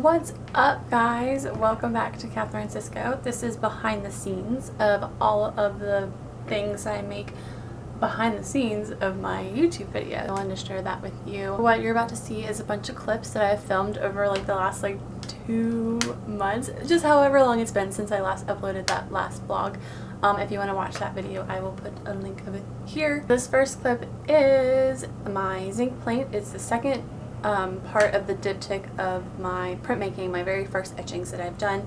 What's up, guys? Welcome back to Catherine Cisco. This is behind the scenes of all of the things I make behind the scenes of my YouTube video. I wanted to share that with you. What you're about to see is a bunch of clips that I've filmed over like the last 2 months, just however long it's been since I last uploaded that last vlog. If you want to watch that video, I will put a link of it here. This first clip is my zinc plate. It's the second part of the diptych of my printmaking, my very first etchings that I've done.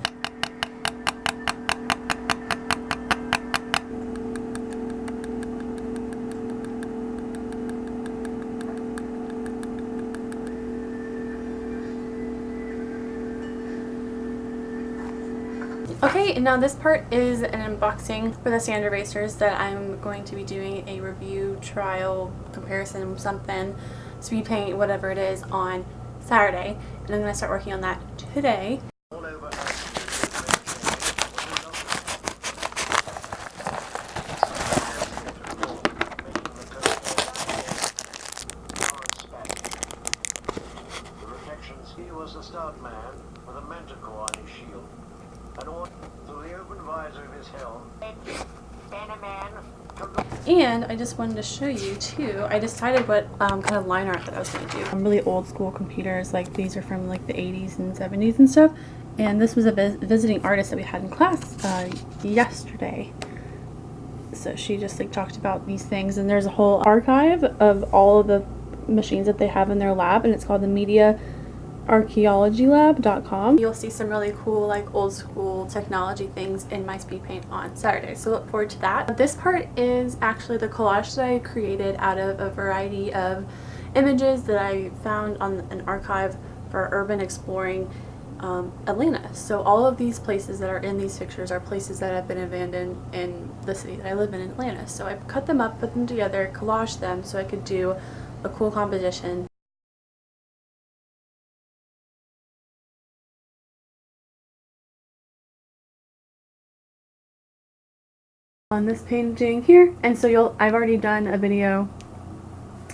Okay, and now this part is an unboxing for the sand erasers that I'm going to be doing a review, trial, comparison, something, speed paint, whatever it is, on Saturday. And I'm going to start working on that today. He was a stout man with a manticore on his shield, and all through the open visor of his helm, and a man. And I just wanted to show you too, I decided what kind of line art that I was going to do. Really old school computers, like these are from like the 80s and 70s and stuff. And this was a visiting artist that we had in class yesterday. So she just talked about these things, and there's a whole archive of all of the machines that they have in their lab, and it's called the MediaArchaeologyLab.com. You'll see some really cool old school technology things in my speed paint on Saturday, so look forward to that. This part is actually the collage that I created out of a variety of images that I found on an archive for urban exploring Atlanta. So all of these places that are in these pictures are places that have been abandoned in the city that I live in Atlanta. So I cut them up, put them together, collaged them so I could do a cool composition. On this painting here, and so I've already done a video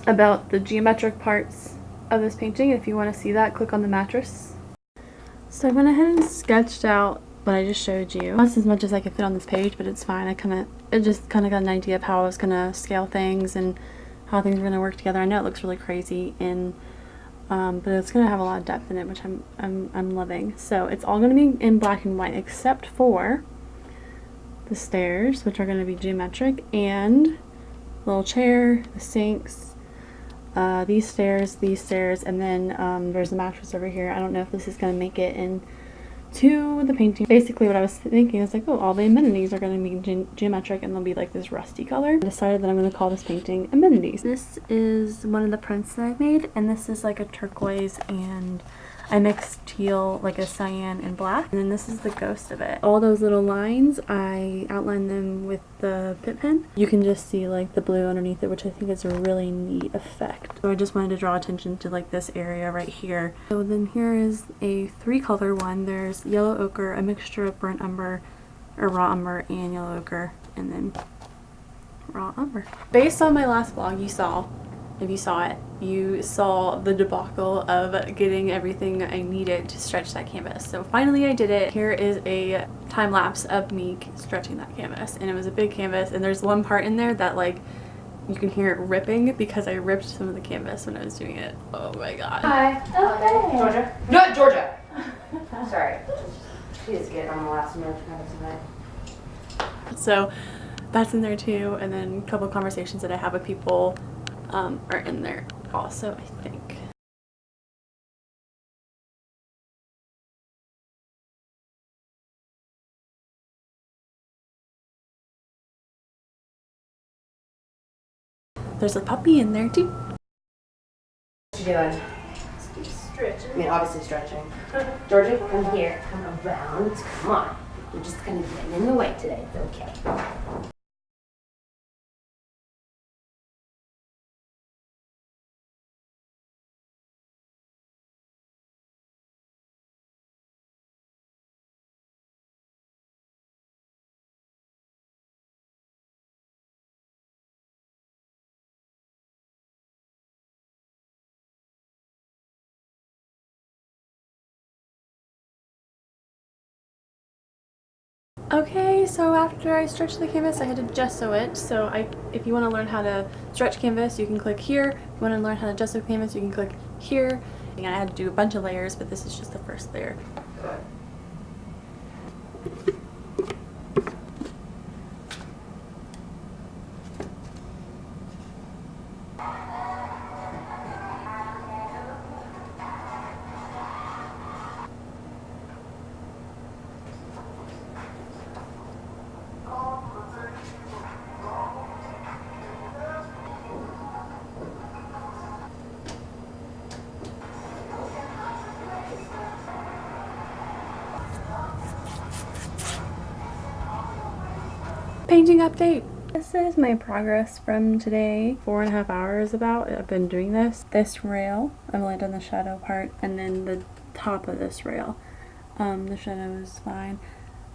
about the geometric parts of this painting. If you want to see that, click on the mattress. So I went ahead and sketched out what I just showed you. That's as much as I could fit on this page, but it's fine. I just kind of got an idea of how I was gonna scale things and how things are gonna work together. I know it looks really crazy, and but it's gonna have a lot of depth in it, which I'm loving. So it's all gonna be in black and white except for the stairs, which are going to be geometric, and the little chair, the sinks, these stairs, and then there's a mattress over here. I don't know if this is going to make it into the painting. Basically what I was thinking is oh, all the amenities are going to be geometric, and they'll be like this rusty color. I decided that I'm going to call this painting Amenities. This is one of the prints that I made, and this is like a turquoise, and I mixed teal, like a cyan, and black. And then this is the ghost of it. All those little lines, I outlined them with the Pit pen. You can just see the blue underneath it, which I think is a really neat effect. So I just wanted to draw attention to this area right here. So then here is a 3-color one. There's yellow ochre, a mixture of burnt umber, or raw umber, and yellow ochre, and then raw umber. Based on my last vlog, you saw, if you saw it, you saw the debacle of getting everything I needed to stretch that canvas. So finally I did it. Here is a time lapse of me stretching that canvas, and it was a big canvas, and there's one part in there that you can hear it ripping because I ripped some of the canvas when I was doing it. Oh my god. Hi. Okay. Georgia? No, Georgia! Sorry. She is getting on the last nerve tonight. So that's in there too, and then a couple of conversations that I have with people are in there also, I think. There's a puppy in there too. What you doing? Stretching. I mean, obviously stretching. Georgia, come here. Come around. Come on. You're just kind of getting in the way today. It's okay. Okay, so after I stretched the canvas, I had to gesso it. So if you want to learn how to stretch canvas, you can click here. If you want to learn how to gesso canvas, you can click here. And I had to do a bunch of layers, but this is just the first layer. Painting update. This is my progress from today. 4.5 hours about. I've been doing this. This rail, I've only done the shadow part, and then the top of this rail. The shadow is fine.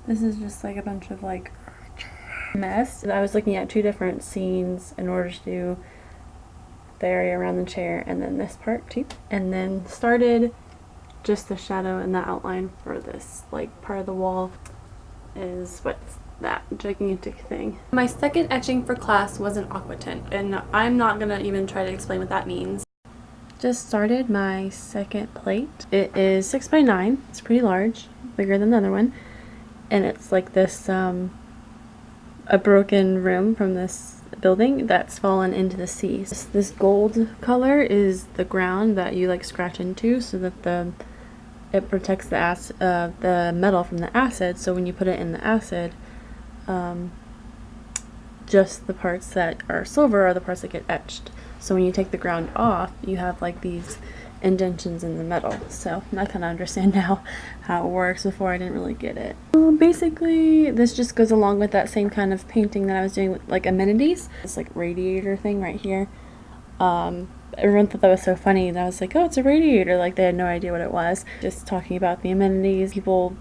This is just like a bunch of like mess. I was looking at 2 different scenes in order to do the area around the chair and then this part too. And then started just the shadow and the outline for this like part of the wall is what's that gigantic thing. My second etching for class was an aqua tint, and I'm not gonna even try to explain what that means. Just started my second plate. It is 6 by 9. It's pretty large, bigger than the other one, and it's like this a broken room from this building that's fallen into the sea. This gold color is the ground that you like scratch into so that it protects the metal from the acid. So when you put it in the acid, just the parts that are silver are the parts that get etched. So when you take the ground off, you have like these indentions in the metal. So I kind of understand now how it works. Before I didn't really get it. Basically, this just goes along with that same kind of painting that I was doing with like amenities. This like radiator thing right here. Everyone thought that was so funny that I was like, oh, it's a radiator. Like they had no idea what it was. Just talking about the amenities. People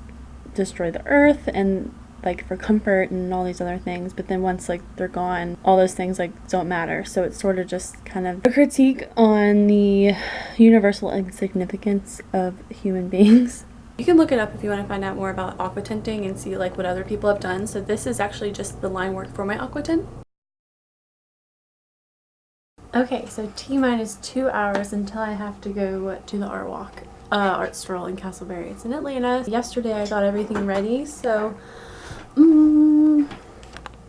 destroy the earth and like for comfort and all these other things, but then once like they're gone, all those things like don't matter. So it's sort of just kind of a critique on the universal insignificance of human beings. You can look it up if you want to find out more about aqua tinting and see like what other people have done. So this is actually just the line work for my aqua tint. Okay, so T-minus 2 hours until I have to go to the art walk, art stroll in Castleberry. It's in Atlanta. Yesterday I got everything ready, so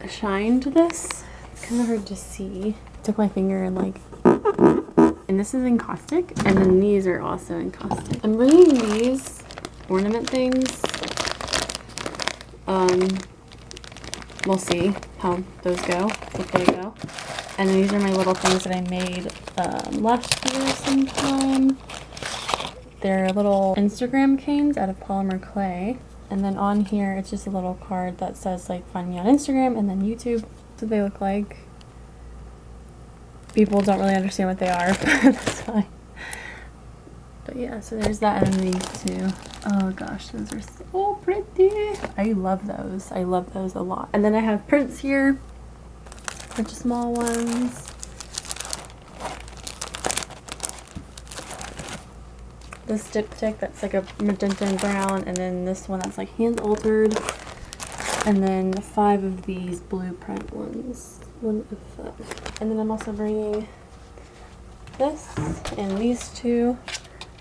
shined this. It's kind of hard to see. Took my finger and like, and this is in caustic, and then these are also in caustic. I'm bringing these ornament things. We'll see how those go, if they go. And these are my little things that I made last year sometime. They're little Instagram canes out of polymer clay. And then on here, it's just a little card that says like find me on Instagram and then YouTube. That's what they look like. People don't really understand what they are, but that's fine. But yeah, so there's that, and then these two. Oh gosh, those are so pretty. I love those. I love those a lot. And then I have prints here, a bunch of small ones. This diptych that's like a magenta and brown, and then this one that's like hand altered, and then 5 of these blueprint ones. And then I'm also bringing this and these 2.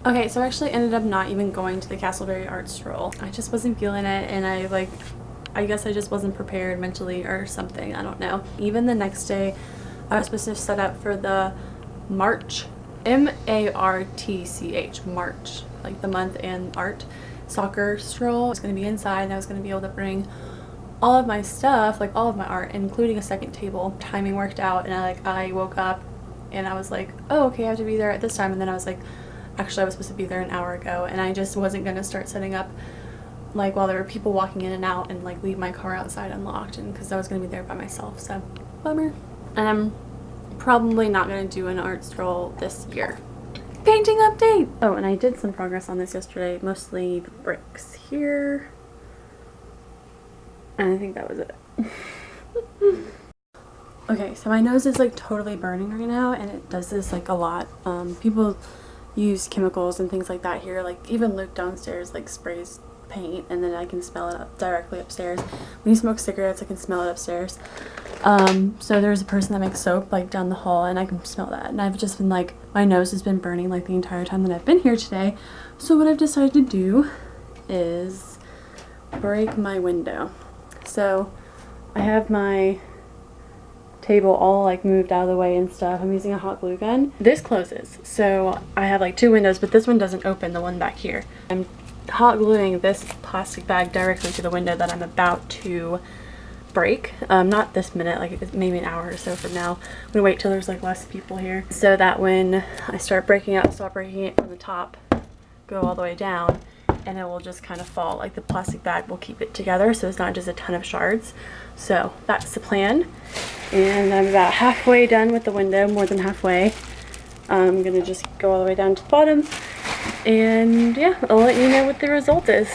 Okay, so I actually ended up not even going to the Castleberry art stroll. I just wasn't feeling it, and I guess I just wasn't prepared mentally or something. I don't know. Even the next day, I was supposed to set up for the March. M-A-R-T-C-H, March, like the month and art soccer stroll. I was going to be inside, and I was going to be able to bring all of my stuff, like all of my art, including a second table. Timing worked out, and I woke up and I was like, oh, okay, I have to be there at this time. And then I was like, actually I was supposed to be there an hour ago, and I just wasn't going to start setting up like while there were people walking in and out and like leave my car outside unlocked, and because I was going to be there by myself. So bummer. And I'm probably not going to do an art stroll this year. Painting update! Oh, and I did some progress on this yesterday, mostly the bricks here. And I think that was it. Okay, so my nose is like totally burning right now, and it does this like a lot. People use chemicals and things like that here. Like even Luke downstairs like sprays paint, and then I can smell it up directly upstairs. When you smoke cigarettes, I can smell it upstairs. So there's a person that makes soap like down the hall, and I can smell that. And I've just been like, my nose has been burning like the entire time that I've been here today. So what I've decided to do is break my window. So I have my table all like moved out of the way and stuff. I'm using a hot glue gun. This closes, so I have like 2 windows, but this one doesn't open, the one back here. I'm hot gluing this plastic bag directly to the window that I'm about to break. Not this minute, like maybe an hour or so from now. I'm gonna wait till there's like less people here, so that when I start breaking it, I'll stop breaking it from the top, go all the way down, and it will just kind of fall. Like the plastic bag will keep it together, so it's not just a ton of shards. So that's the plan, and I'm about halfway done with the window, more than halfway. I'm gonna just go all the way down to the bottom, and yeah, I'll let you know what the result is.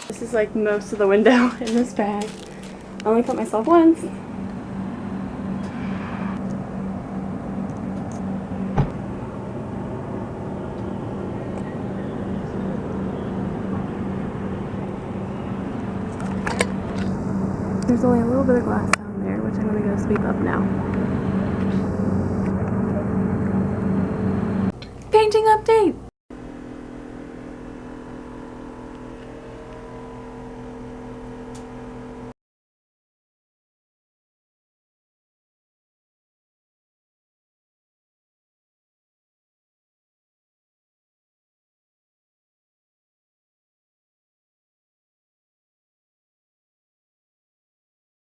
This is like most of the window in this bag. I only cut myself once. There's only a little bit of glass down there, which I'm going to go sweep up now. Painting update!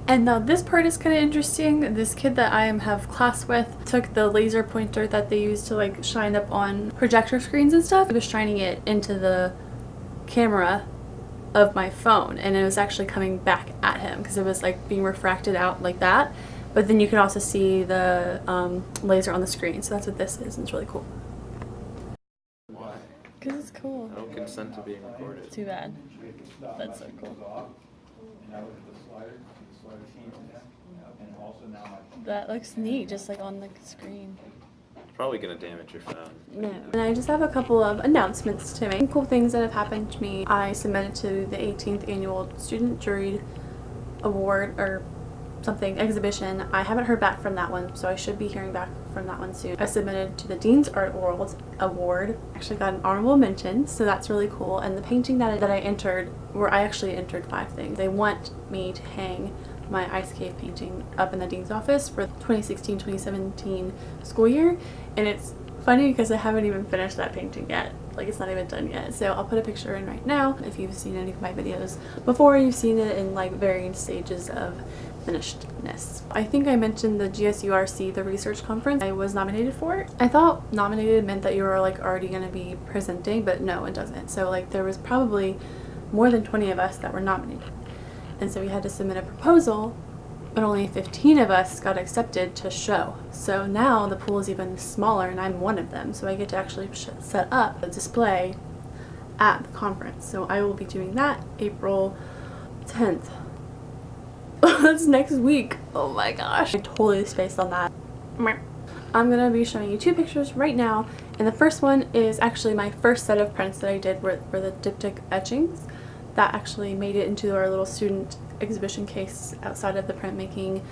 And now this part is kind of interesting. This kid that I have class with took the laser pointer that they use to like shine up on projector screens and stuff. He was shining it into the camera of my phone, and it was actually coming back at him because it was like being refracted out like that. But then you can also see the laser on the screen. So that's what this is, and it's really cool. Why? Because it's cool. I don't consent to being recorded. Too bad. That's so cool. That looks neat, just like on the screen. It's probably gonna damage your phone. No. And I just have a couple of announcements to make. Cool things that have happened to me. I submitted to the 18th annual Student Juried Award or something exhibition. I haven't heard back from that one, so I should be hearing back from that one soon. I submitted to the Dean's Art World Award. Actually got an honorable mention, so that's really cool. And the painting that I entered, where I actually entered 5 things. They want me to hang my ice cave painting up in the dean's office for the 2016-2017 school year, and it's funny because I haven't even finished that painting yet. Like, it's not even done yet. So I'll put a picture in right now. If you've seen any of my videos before, you've seen it in like varying stages of finishedness. I think I mentioned the GSURC, the research conference I was nominated for. I thought nominated meant that you were like already going to be presenting, but no, it doesn't. So like there was probably more than 20 of us that were nominated. And so we had to submit a proposal, but only 15 of us got accepted to show. So now the pool is even smaller and I'm one of them. So I get to actually set up a display at the conference. So I will be doing that April 10th. That's next week. Oh my gosh. I totally spaced on that. I'm gonna be showing you two pictures right now, and the first one is actually my first set of prints that I did were the diptych etchings that actually made it into our little student exhibition case outside of the printmaking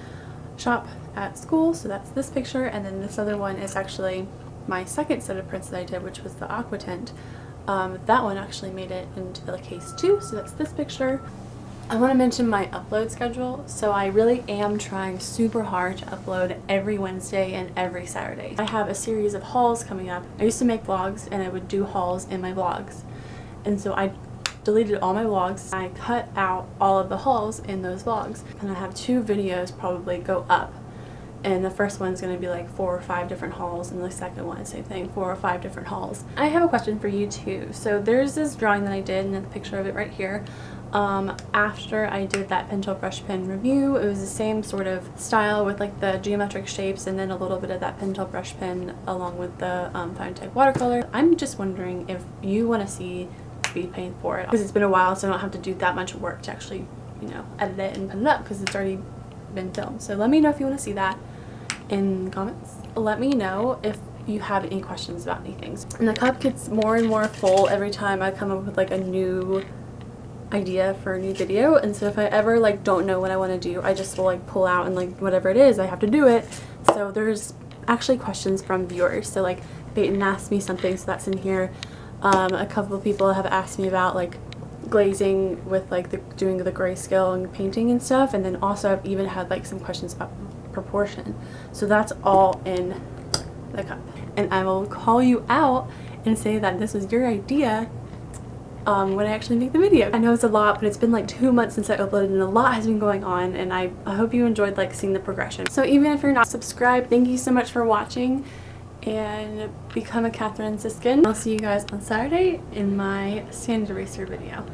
shop at school. So that's this picture, and then this other one is actually my second set of prints that I did, which was the aqua tint. That one actually made it into the case too, so that's this picture. I want to mention my upload schedule. So I really am trying super hard to upload every Wednesday and every Saturday. I have a series of hauls coming up. I used to make vlogs and I would do hauls in my vlogs. And so I deleted all my vlogs. I cut out all of the hauls in those vlogs. And I have 2 videos probably go up. And the first one's going to be like 4 or 5 different hauls, and the second one, same thing, 4 or 5 different hauls. I have a question for you too. So there's this drawing that I did, and a picture of it right here. After I did that pencil brush pen review, it was the same sort of style with like the geometric shapes and then a little bit of that pencil brush pen along with the fine type watercolor. I'm just wondering if you want to see speed paint for it, because it's been a while, so I don't have to do that much work to actually, you know, edit it and put it up because it's already been filmed. So let me know if you want to see that in the comments. Let me know if you have any questions about anything. And the cup gets more and more full every time I come up with like a new idea for a new video, and so if I ever like don't know what I want to do, I just will like pull out and like whatever it is I have to do it. So there's actually questions from viewers. So like Peyton asked me something, so that's in here. A couple of people have asked me about like glazing with like doing the grayscale and painting and stuff, and then also I've even had like some questions about proportion. So that's all in the cup, and I will call you out and say that this was your idea when I actually make the video. I know it's a lot, but it's been like 2 months since I uploaded and a lot has been going on, and I hope you enjoyed like seeing the progression. So even if you're not subscribed, thank you so much for watching, and become a Catherine Siskin. I'll see you guys on Saturday in my sand eraser video.